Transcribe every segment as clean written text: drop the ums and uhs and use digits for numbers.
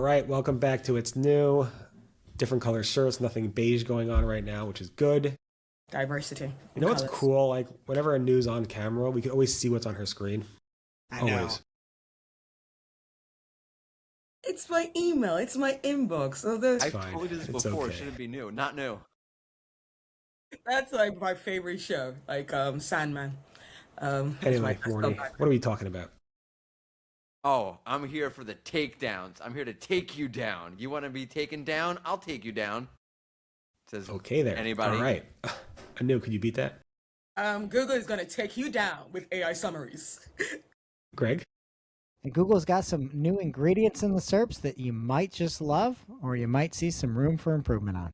right, welcome back to It's New. Different color shirts, nothing beige going on right now, which is good. Diversity. You know what's colors. cool? Like, whenever a news on camera, we can always see what's on her screen. I know. Always. It's my email. It's my inbox. So It's I've fine. told you this It's before. okay. It shouldn't be new. Not new. that's like my favorite show, like Sandman. That's Anyway, my Morty, what are we talking about? Oh, I'm here for the takedowns. I'm here to take you down. You want to be taken down? I'll take you down. Says Okay there. Anybody? All right. Anu, could you beat that? Google is gonna take you down with AI summaries. Greg? And Google's got some new ingredients in the SERPs that you might just love, or you might see some room for improvement on.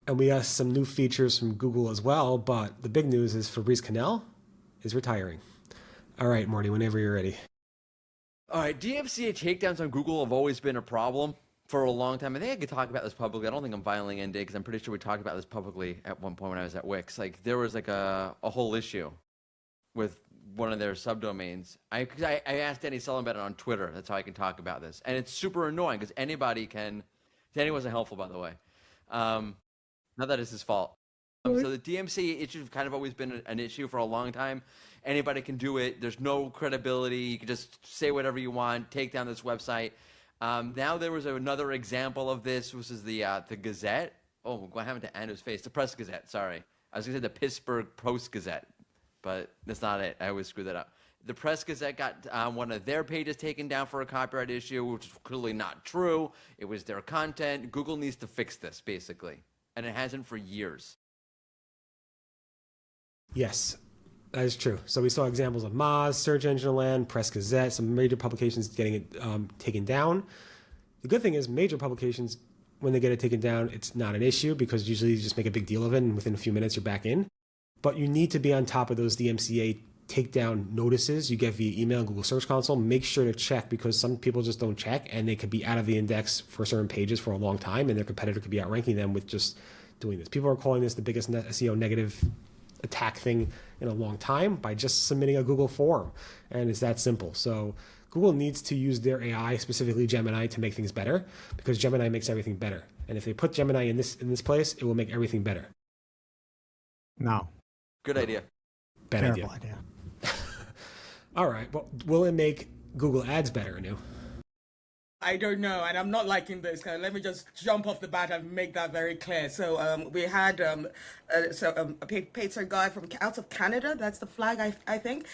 And we got some new features from Google as well, but the big news is Fabrice Canel is retiring. All right, Morty, whenever you're ready. All right, DMCA takedowns on Google have always been a problem for a long time. I think I could talk about this publicly. I don't think I'm filing NDA because I'm pretty sure we talked about this publicly at one point when I was at Wix. Like, there was like a whole issue with one of their subdomains. I asked Danny Sullivan about it on Twitter. That's how I can talk about this. And it's super annoying because anybody can. Danny wasn't helpful, by the way. Not that it's his fault. So the DMCA issue has kind of always been an issue for a long time. Anybody can do it. There's no credibility. You can just say whatever you want, take down this website. Now there was another example of this, which is the Gazette. Oh, what happened to Andrew's face? The Press Gazette, sorry. I was going to say the Pittsburgh Post-Gazette, but that's not it. I always screw that up. The Press Gazette got one of their pages taken down for a copyright issue, which is clearly not true. It was their content. Google needs to fix this, basically, and it hasn't for years. Yes, that is true. So we saw examples of Moz, Search Engine Land, Press Gazette, some major publications getting it taken down. The good thing is major publications, when they get it taken down, it's not an issue because usually you just make a big deal of it and within a few minutes you're back in. But you need to be on top of those DMCA takedown notices you get via email and Google Search Console. Make sure to check because some people just don't check and they could be out of the index for certain pages for a long time and their competitor could be outranking them with just doing this. People are calling this the biggest SEO negative attack thing in a long time by just submitting a Google form, and it's that simple. So Google needs to use their AI, specifically Gemini, to make things better because Gemini makes everything better. And if they put Gemini in this place, it will make everything better. No. Good idea. Bad Terrible idea. idea. All right, well, will it make Google Ads better, Anu? I don't know, and I'm not liking this. Let me just jump off the bat and make that very clear. So we had a paid guy from out of Canada. That's the flag, I think.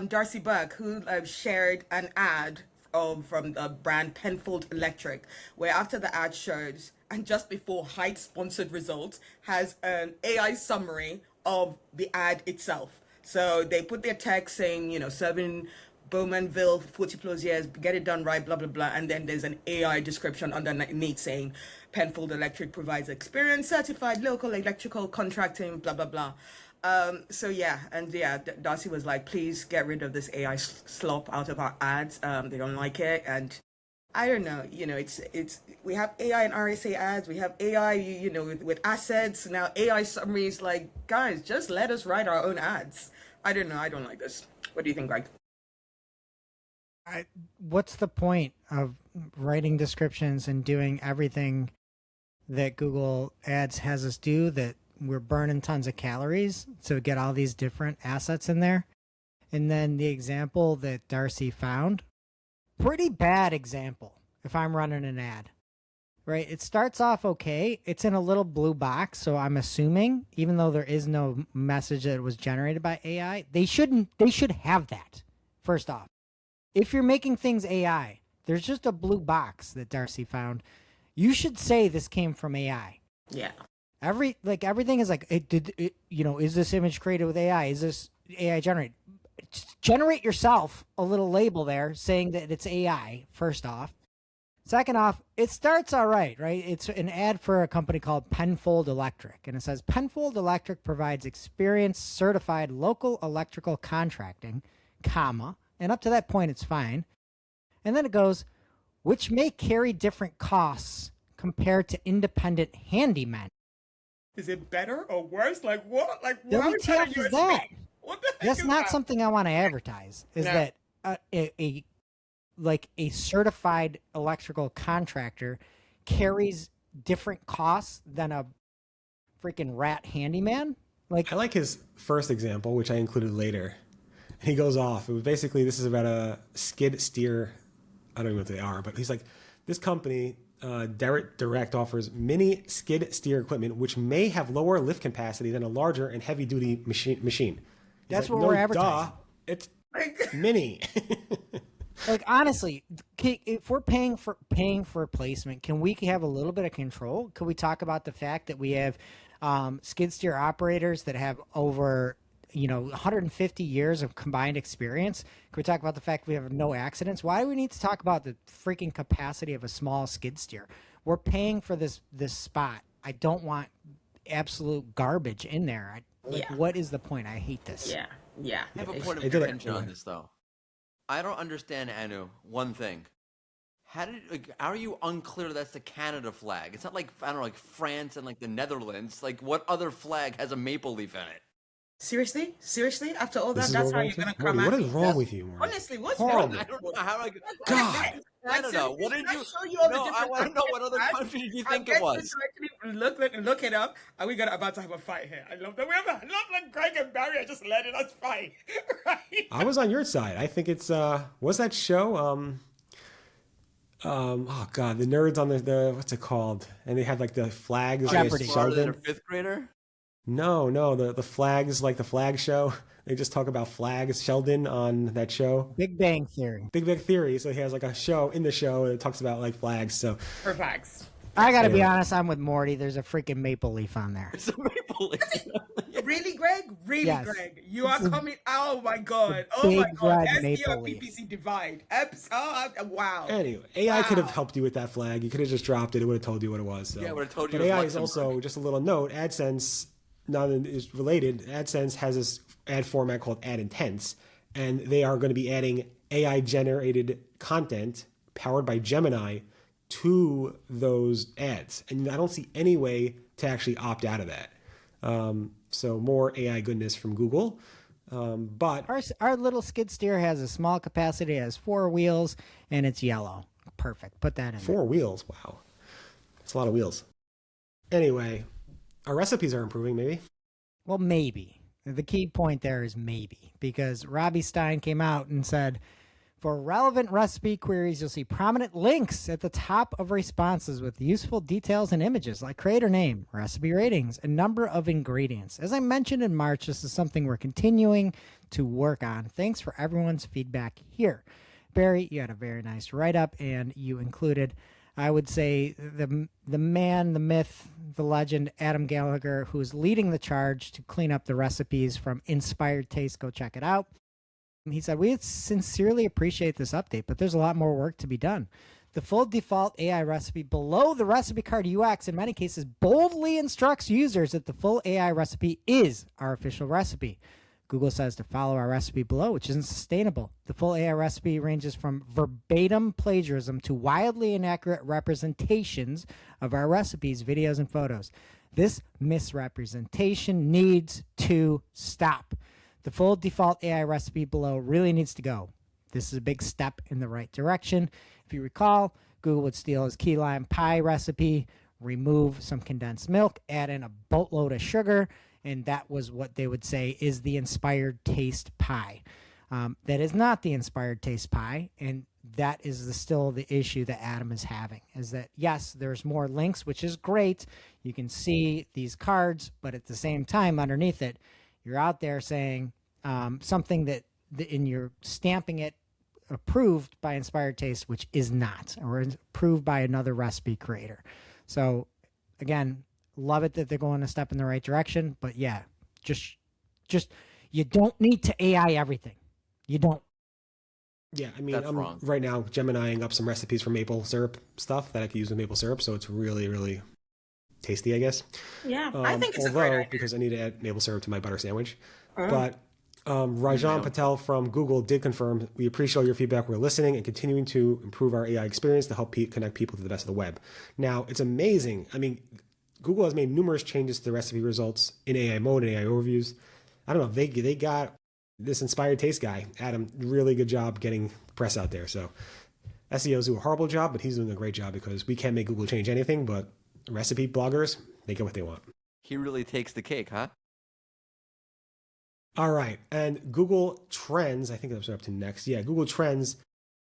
Darcy Burke, who shared an ad from the brand Penfold Electric, where after the ad shows and just before Height sponsored results has an AI summary of the ad itself. So they put their text saying, serving Bowmanville, 40 plus years, get it done right, blah, blah, blah. And then there's an AI description underneath saying Penfold Electric provides experience, certified local electrical contracting, blah, blah, blah. Darcy was like, please get rid of this AI slop out of our ads. They don't like it. And I don't know, it's we have AI and RSA ads, we have AI, with AdSense, now AI summaries. Like, guys, just let us write our own ads. I don't know. I don't like this. What do you think, Greg? What's the point of writing descriptions and doing everything that Google Ads has us do, that we're burning tons of calories to get all these different assets in there? And then the example that Darcy found, pretty bad example if I'm running an ad, right? It starts off okay. It's in a little blue box. So I'm assuming, even though there is no message that it was generated by AI, they should have that first off. If you're making things AI, there's just a blue box that Darcy found. You should say this came from AI. Yeah. Everything is like, is this image created with AI? Is this AI generated? Just generate yourself a little label there saying that it's AI, first off. Second off, it starts all right? It's an ad for a company called Penfold Electric. And it says, Penfold Electric provides experienced, certified local electrical contracting, comma, and up to that point, it's fine. And then it goes, which may carry different costs compared to independent handymen. Is it better or worse? Like what? Like what? WTF is that? What the heck That's is not that? something I want to advertise. Is No. that a like a certified electrical contractor carries different costs than a freaking rat handyman? Like, I like his first example, which I included later. He goes off. It was basically, this is about a skid steer. I don't even know what they are, but he's like, this company, Direct offers mini skid steer equipment, which may have lower lift capacity than a larger and heavy duty machine. He's that's like, what we're advertising. Duh, it's mini. Like, honestly, if we're paying for replacement, can we have a little bit of control? Can we talk about the fact that we have skid steer operators that have over 150 years of combined experience? Can we talk about the fact we have no accidents? Why do we need to talk about the freaking capacity of a small skid steer? We're paying for this spot. I don't want absolute garbage in there. What is the point? I hate this. Yeah. I have a point of contention on this, though. I don't understand, Anu, one thing. Are you unclear that's the Canada flag? It's not like, I don't know, like France and like the Netherlands. Like, what other flag has a maple leaf in it? Seriously? After all that, that's how you're gonna come What at is me? wrong with you, Morty? Honestly, what's Horrible. wrong? I don't know how I God. Canada. What did you? Show you all the No, I different want to know what other countries. country do you I think get it was? you to actually look it up. Are we about to have a fight here? I love that. I love that Greg and Barry are just letting us fight, right? I was on your side. I think it's what's that show? Oh god, the nerds on the what's it called? And they have like the flags. Jeopardy. Smarter than a Sheldon. fifth grader? No, the flags, like the flag show. They just talk about flags. Sheldon on that show. Big Bang Theory. Big Theory. So he has like a show in the show that talks about like flags. So For facts. I got to be Anyway. honest, I'm with Morty. There's a freaking maple leaf on there. It's a maple leaf. Really, Greg? Really, Yes. Greg? You are coming. Oh my God! Oh big my God! red SDR maple leaf. PPC divide. Wow. anyway, AI could have Wow. helped you with that flag. You could have just dropped it. It would have told you what it was. So. Yeah, it would have told you But it was AI is also Luxembourg. just a little note. AdSense, now that is related. AdSense has this ad format called Ad Intents, and they are going to be adding AI generated content powered by Gemini to those ads, and I don't see any way to actually opt out of that. So more AI goodness from Google, but Our little skid steer has a small capacity, has 4 wheels, and it's yellow. Perfect. Put that in there. 4 wheels. Wow, that's a lot of wheels. Anyway, our recipes are improving. Maybe. Well, maybe. The key point there is maybe, because Robbie Stein came out and said, for relevant recipe queries, you'll see prominent links at the top of responses with useful details and images like creator name, recipe ratings, and number of ingredients. As I mentioned in March, this is something we're continuing to work on. Thanks for everyone's feedback here. Barry, you had a very nice write-up, and you included, I would say, the man, the myth, the legend, Adam Gallagher, who is leading the charge to clean up the recipes from Inspired Taste. Go check it out. He said, we sincerely appreciate this update, but there's a lot more work to be done. The full default AI recipe below the recipe card UX in many cases boldly instructs users that the full AI recipe is our official recipe. Google says to follow our recipe below, which isn't sustainable. The full AI recipe ranges from verbatim plagiarism to wildly inaccurate representations of our recipes, videos, and photos. This misrepresentation needs to stop. The full default AI recipe below really needs to go. This is a big step in the right direction. If you recall, Google would steal his key lime pie recipe, remove some condensed milk, add in a boatload of sugar, and that was what they would say is the inspired taste pie. That is not the inspired taste pie, and that is still the issue that Adam is having, is that, yes, there's more links, which is great. You can see these cards, but at the same time, underneath it, you're out there saying something that and you're stamping it approved by Inspired Taste, which is not, or approved by another recipe creator. So again, love it that they're going a step in the right direction, but yeah, just you don't need to AI everything. You don't. Yeah, I mean, That's I'm wrong. right now Geminiing up some recipes for maple syrup stuff that I could use with maple syrup, so it's really, really tasty, I guess. Yeah, I think it's a great although, idea. because I need to add maple syrup to my butter sandwich. But Rajan Patel from Google did confirm, we appreciate all your feedback. We're listening and continuing to improve our AI experience to help connect people to the best of the web. Now, it's amazing. I mean, Google has made numerous changes to the recipe results in AI mode and AI overviews. I don't know. They got this Inspired Taste guy, Adam, really good job getting press out there. So SEOs do a horrible job, but he's doing a great job because we can't make Google change anything, but recipe bloggers, they get what they want. He really takes the cake, huh? All right. And Google Trends, I think that's up to next. Yeah, Google Trends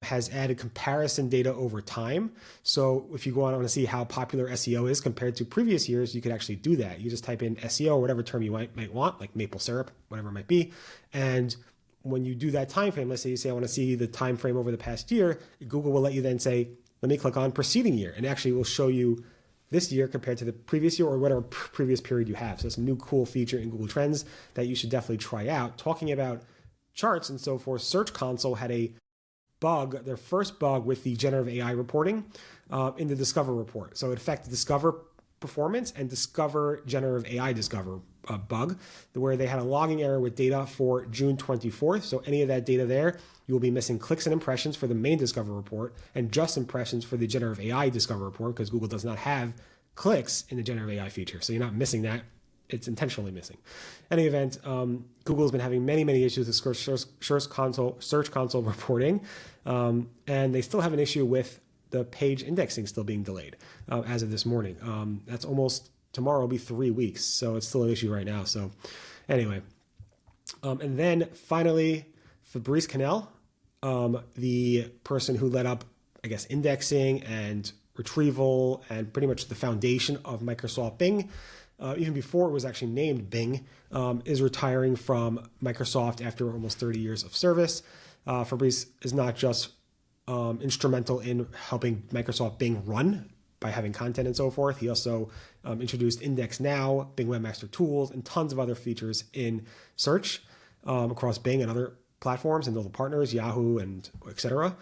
has added comparison data over time. So if you go on and want to see how popular SEO is compared to previous years, you could actually do that. You just type in SEO or whatever term you might want, like maple syrup, whatever it might be. And when you do that time frame, let's say you say, I want to see the time frame over the past year, Google will let you then say, let me click on preceding year, and actually will show you this year compared to the previous year or whatever previous period you have. So it's a new cool feature in Google Trends that you should definitely try out. Talking about charts and so forth, Search Console had a bug, their first bug with the generative AI reporting in the Discover report. So it affected Discover performance and Discover generative AI Discover bug, where they had a logging error with data for June 24th. So any of that data there, you will be missing clicks and impressions for the main Discover report and just impressions for the generative AI Discover report because Google does not have clicks in the generative AI feature. So you're not missing that. It's intentionally missing. In any event, Google's been having many issues with Search Console reporting, and they still have an issue with the page indexing still being delayed as of this morning. That's almost tomorrow will be 3 weeks, so it's still an issue right now. So anyway, and then finally, Fabrice Canel, the person who led up, I guess, indexing and retrieval and pretty much the foundation of Microsoft Bing, even before it was actually named Bing, is retiring from Microsoft after almost 30 years of service. Fabrice is not just instrumental in helping Microsoft Bing run by having content and so forth. He also introduced Index Now, Bing Webmaster Tools, and tons of other features in search across Bing and other platforms and other partners, Yahoo and etc.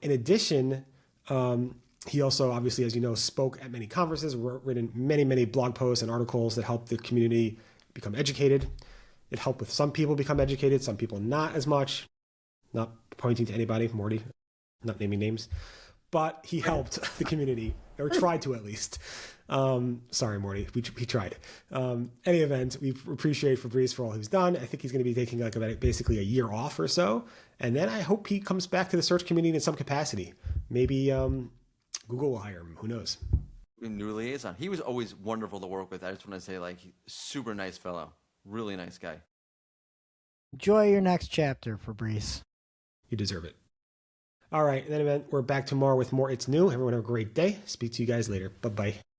In addition, he also, obviously, as you know, spoke at many conferences, written many blog posts and articles that helped the community become educated. It helped with some people become educated, some people not as much. Not pointing to anybody, Morty, not naming names. But he helped the community, or tried to at least. Sorry, Morty, he tried. Any event, we appreciate Fabrice for all he's done. I think he's going to be taking like basically a year off or so. And then I hope he comes back to the search community in some capacity. Maybe Google will hire him. Who knows? New liaison. He was always wonderful to work with. I just want to say, like, super nice fellow. Really nice guy. Enjoy your next chapter, Fabrice. You deserve it. All right. In that event, we're back tomorrow with more It's New. Everyone have a great day. Speak to you guys later. Bye-bye.